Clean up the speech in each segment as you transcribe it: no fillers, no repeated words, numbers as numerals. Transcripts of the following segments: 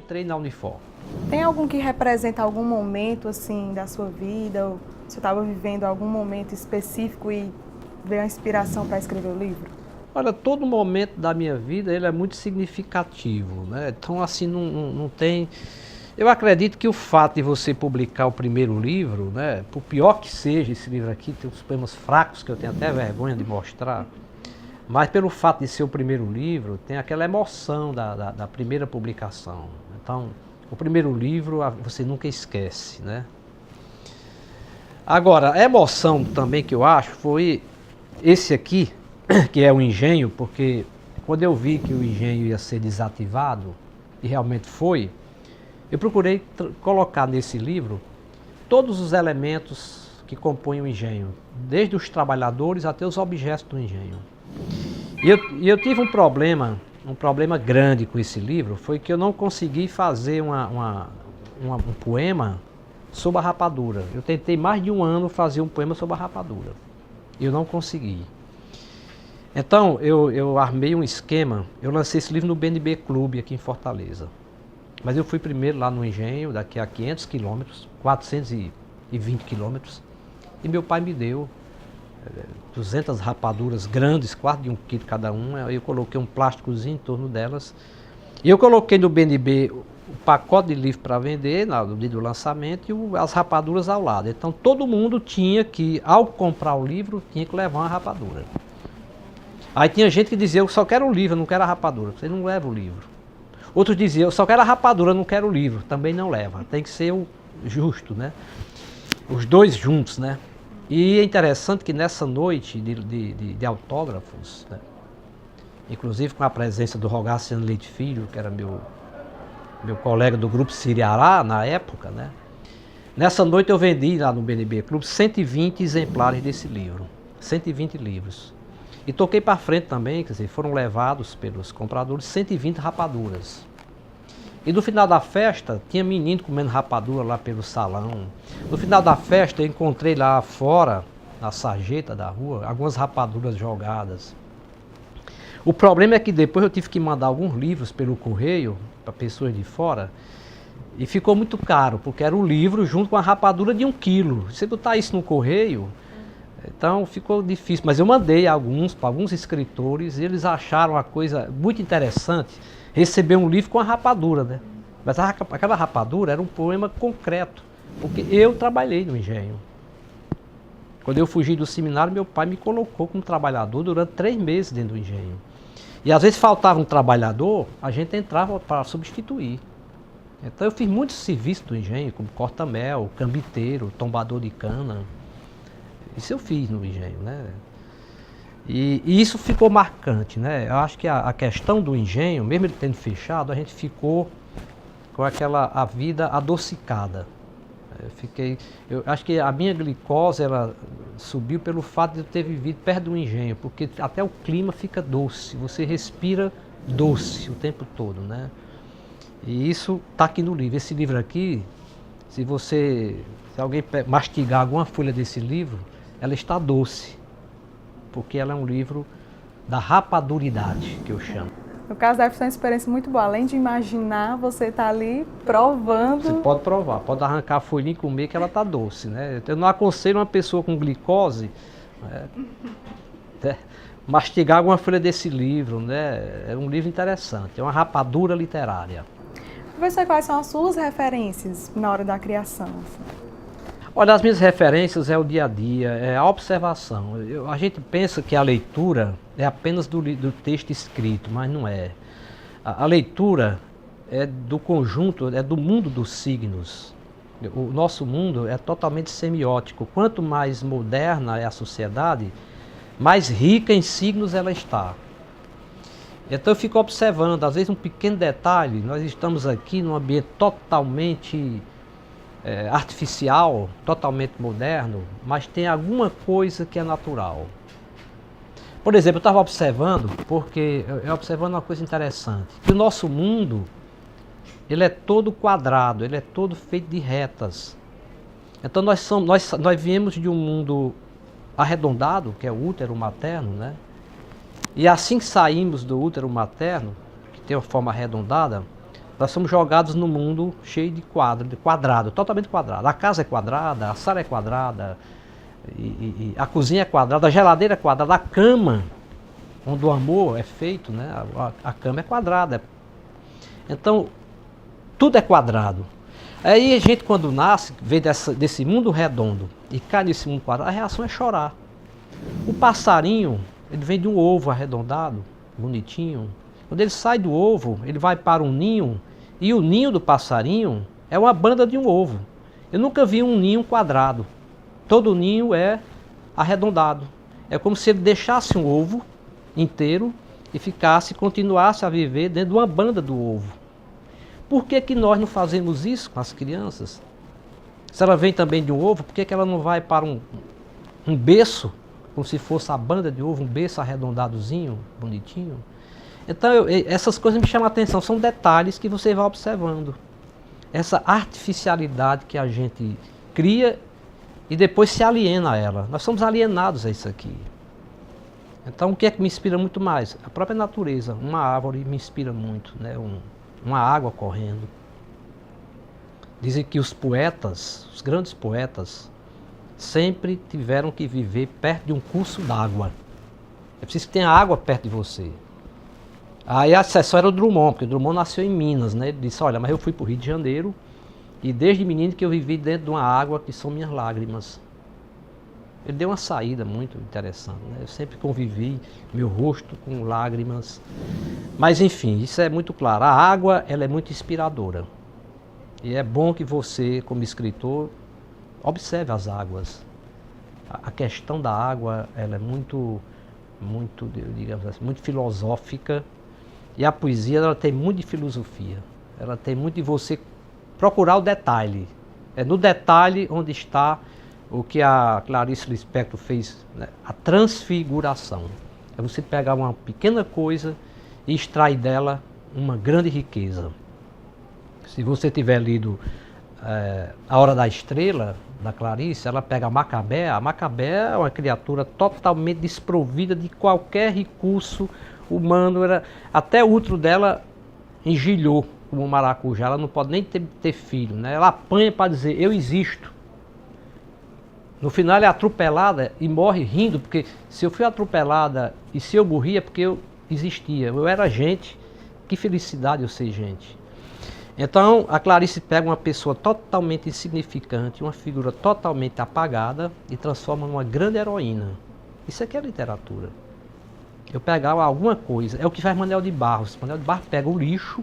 entrei na Unifor. Tem algum que representa algum momento assim da sua vida? Ou você estava vivendo algum momento específico e veio a inspiração para escrever o livro? Olha, todo momento da minha vida ele é muito significativo, né? Então, assim, não tem... Eu acredito que o fato de você publicar o primeiro livro, né, por pior que seja esse livro aqui, tem uns poemas fracos que eu tenho até vergonha de mostrar, mas pelo fato de ser o primeiro livro, tem aquela emoção da primeira publicação. Então, o primeiro livro você nunca esquece, né? Agora, a emoção também que eu acho foi esse aqui, que é o engenho, porque quando eu vi que o engenho ia ser desativado, e realmente foi, eu procurei colocar nesse livro todos os elementos que compõem o engenho, desde os trabalhadores até os objetos do engenho. E eu tive um problema grande com esse livro, foi que eu não consegui fazer um poema sobre a rapadura. Eu tentei mais de um ano fazer um poema sobre a rapadura, e eu não consegui. Então, eu armei um esquema, eu lancei esse livro no BNB Clube aqui em Fortaleza. Mas eu fui primeiro lá no engenho, daqui a 500 quilômetros, 420 quilômetros, e meu pai me deu 200 rapaduras grandes, quase de 1 quilo cada uma. Eu coloquei um plásticozinho em torno delas. E eu coloquei no BNB o pacote de livro para vender, no dia do lançamento, e as rapaduras ao lado. Então todo mundo tinha que, ao comprar o livro, tinha que levar uma rapadura. Aí tinha gente que dizia, eu só quero o livro, eu não quero a rapadura. Você não leva o livro. Outros diziam, eu só quero a rapadura, não quero o livro. Também não leva. Tem que ser o justo, né? Os dois juntos, né? E é interessante que nessa noite de autógrafos, né? Inclusive com a presença do Rogaciano Leite Filho, que era meu colega do grupo Siriará na época, né? Nessa noite eu vendi lá no BNB Clube 120 exemplares desse livro. 120 livros. E toquei para frente também, quer dizer, foram levados pelos compradores 120 rapaduras. E no final da festa, tinha menino comendo rapadura lá pelo salão. No final da festa, eu encontrei lá fora, na sarjeta da rua, algumas rapaduras jogadas. O problema é que depois eu tive que mandar alguns livros pelo correio, para pessoas de fora, e ficou muito caro, porque era um livro junto com a rapadura de 1 quilo. Se botar isso no correio, então ficou difícil. Mas eu mandei alguns para alguns escritores, e eles acharam uma coisa muito interessante, receber um livro com a rapadura, né? Mas aquela rapadura era um poema concreto, porque eu trabalhei no engenho. Quando eu fugi do seminário, meu pai me colocou como trabalhador durante 3 meses dentro do engenho. E às vezes faltava um trabalhador, a gente entrava para substituir. Então eu fiz muitos serviços do engenho, como corta-mel, cambiteiro, tombador de cana. Isso eu fiz no engenho, né? E isso ficou marcante, né? Eu acho que a questão do engenho, mesmo ele tendo fechado, a gente ficou com a vida adocicada. Eu acho que a minha glicose ela subiu pelo fato de eu ter vivido perto do engenho, porque até o clima fica doce, você respira doce o tempo todo, né? E isso está aqui no livro. Esse livro aqui, se alguém mastigar alguma folha desse livro, ela está doce, porque ela é um livro da rapaduridade, que eu chamo. No caso, deve ser uma experiência muito boa. Além de imaginar, você está ali provando. Você pode provar, pode arrancar a folhinha e comer que ela está doce, né? Eu não aconselho uma pessoa com glicose mastigar alguma folha desse livro, né? É um livro interessante, é uma rapadura literária. Professor, quais são as suas referências na hora da criação? Olha, as minhas referências é o dia a dia, é a observação. A gente pensa que a leitura é apenas do texto escrito, mas não é. A leitura é do conjunto, é do mundo dos signos. O nosso mundo é totalmente semiótico. Quanto mais moderna é a sociedade, mais rica em signos ela está. Então eu fico observando, às vezes um pequeno detalhe, nós estamos aqui num ambiente totalmente artificial, totalmente moderno, mas tem alguma coisa que é natural. Por exemplo, eu estava observando, observando uma coisa interessante, que o nosso mundo, ele é todo quadrado, ele é todo feito de retas. Então nós viemos de um mundo arredondado, que é o útero materno, né? E assim que saímos do útero materno, que tem uma forma arredondada, Nós somos jogados no mundo cheio de quadrado, totalmente quadrado. A casa é quadrada, a sala é quadrada, e a cozinha é quadrada, a geladeira é quadrada, a cama, onde o amor é feito, né? A cama é quadrada. Então, tudo é quadrado. Aí a gente, quando nasce, vê desse mundo redondo e cai nesse mundo quadrado, a reação é chorar. O passarinho, ele vem de um ovo arredondado, bonitinho. Quando ele sai do ovo, ele vai para um ninho, e o ninho do passarinho é uma banda de um ovo. Eu nunca vi um ninho quadrado. Todo ninho é arredondado. É como se ele deixasse um ovo inteiro e continuasse a viver dentro de uma banda do ovo. Por que que nós não fazemos isso com as crianças? Se ela vem também de um ovo, por que que ela não vai para um berço, como se fosse a banda de ovo, um berço arredondadozinho, bonitinho? Então, essas coisas me chamam a atenção, são detalhes que você vai observando. Essa artificialidade que a gente cria e depois se aliena a ela. Nós somos alienados a isso aqui. Então, o que é que me inspira muito mais? A própria natureza. Uma árvore me inspira muito, né? Uma água correndo. Dizem que os poetas, os grandes poetas, sempre tiveram que viver perto de um curso d'água. É preciso que tenha água perto de você. Aí a exceção era o Drummond, porque o Drummond nasceu em Minas, né? Ele disse, olha, mas eu fui para o Rio de Janeiro e desde menino que eu vivi dentro de uma água que são minhas lágrimas. Ele deu uma saída muito interessante, né? Eu sempre convivi meu rosto com lágrimas. Mas enfim, isso é muito claro. A água, ela é muito inspiradora. E é bom que você, como escritor, observe as águas. A questão da água, ela é muito, digamos assim, muito filosófica. E a poesia, ela tem muito de filosofia. Ela tem muito de você procurar o detalhe. É no detalhe onde está o que a Clarice Lispector fez, né? A transfiguração. É você pegar uma pequena coisa e extrair dela uma grande riqueza. Se você tiver lido A Hora da Estrela, da Clarice, ela pega a Macabé é uma criatura totalmente desprovida de qualquer recurso humano. Até o útero dela engilhou como um maracujá, ela não pode nem ter filho, né? Ela apanha para dizer, eu existo. No final ela é atropelada e morre rindo, porque se eu fui atropelada e se eu morri é porque eu existia, eu era gente, que felicidade eu ser gente. Então a Clarice pega uma pessoa totalmente insignificante, uma figura totalmente apagada e transforma numa grande heroína. Isso aqui é literatura. Eu pegava alguma coisa, é o que faz Manuel de Barros. Manuel de Barros pega o lixo,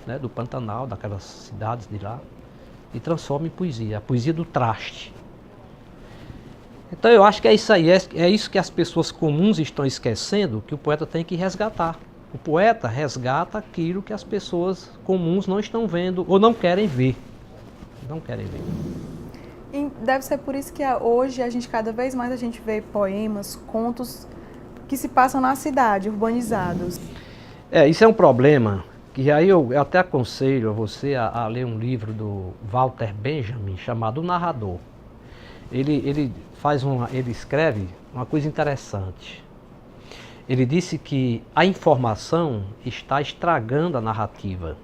né, do Pantanal, daquelas cidades de lá, e transforma em poesia, a poesia do traste. Então eu acho que é isso aí, é isso que as pessoas comuns estão esquecendo, que o poeta tem que resgatar. O poeta resgata aquilo que as pessoas comuns não estão vendo ou não querem ver. Não querem ver. E deve ser por isso que hoje cada vez mais a gente vê poemas, contos que se passam na cidade, urbanizados. Isso é um problema, que aí eu até aconselho a você a ler um livro do Walter Benjamin, chamado O Narrador. Ele escreve uma coisa interessante. Ele disse que a informação está estragando a narrativa.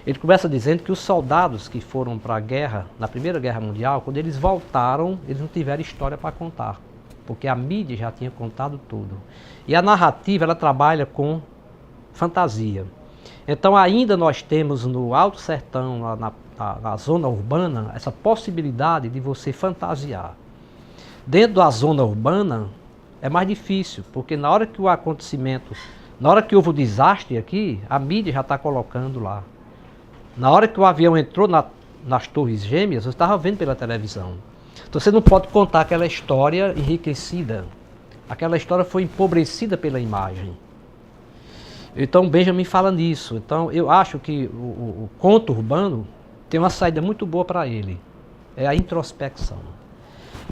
Ele começa dizendo que os soldados que foram para a guerra, na Primeira Guerra Mundial, quando eles voltaram, eles não tiveram história para contar, porque a mídia já tinha contado tudo. E a narrativa, ela trabalha com fantasia. Então ainda nós temos no Alto Sertão, na zona urbana, essa possibilidade de você fantasiar. Dentro da zona urbana é mais difícil, porque na hora que o acontecimento, na hora que houve o desastre aqui, a mídia já está colocando lá. Na hora que o avião entrou nas Torres Gêmeas, você estava vendo pela televisão. Então você não pode contar aquela história enriquecida. Aquela história foi empobrecida pela imagem. Então Benjamin fala nisso. Então eu acho que o conto urbano tem uma saída muito boa para ele. É a introspecção.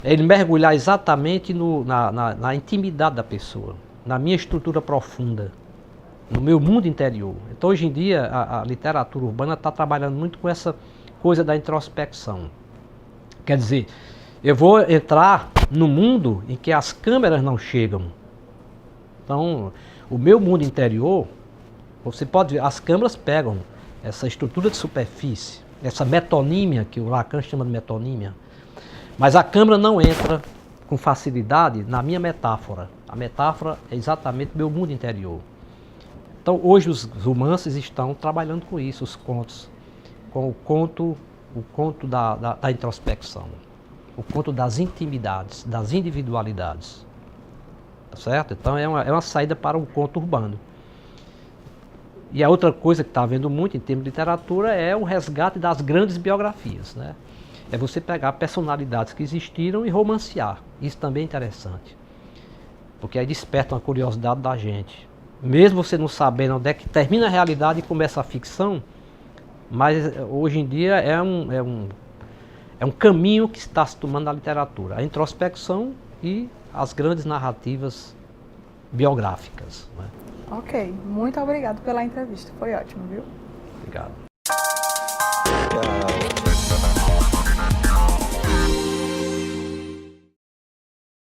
É ele mergulhar exatamente na intimidade da pessoa, na minha estrutura profunda, no meu mundo interior. Então hoje em dia a literatura urbana está trabalhando muito com essa coisa da introspecção. Quer dizer, eu vou entrar no mundo em que as câmeras não chegam. Então o meu mundo interior Você pode ver, as câmeras pegam essa estrutura de superfície, essa metonímia, que o Lacan chama de metonímia, mas a câmera não entra com facilidade na minha metáfora. A metáfora é exatamente o meu mundo interior. Então, hoje os romances estão trabalhando com isso, os contos, com o conto da introspecção, o conto das intimidades, das individualidades. Tá certo? Então, é uma saída para um conto urbano. E a outra coisa que está havendo muito em termos de literatura é o resgate das grandes biografias, né? É você pegar personalidades que existiram e romancear. Isso também é interessante. Porque aí desperta uma curiosidade da gente. Mesmo você não sabendo onde é que termina a realidade e começa a ficção, mas hoje em dia é um caminho que está se tomando na literatura. A introspecção e as grandes narrativas biográficas, né? Ok, muito obrigado pela entrevista, foi ótimo, viu? Obrigado.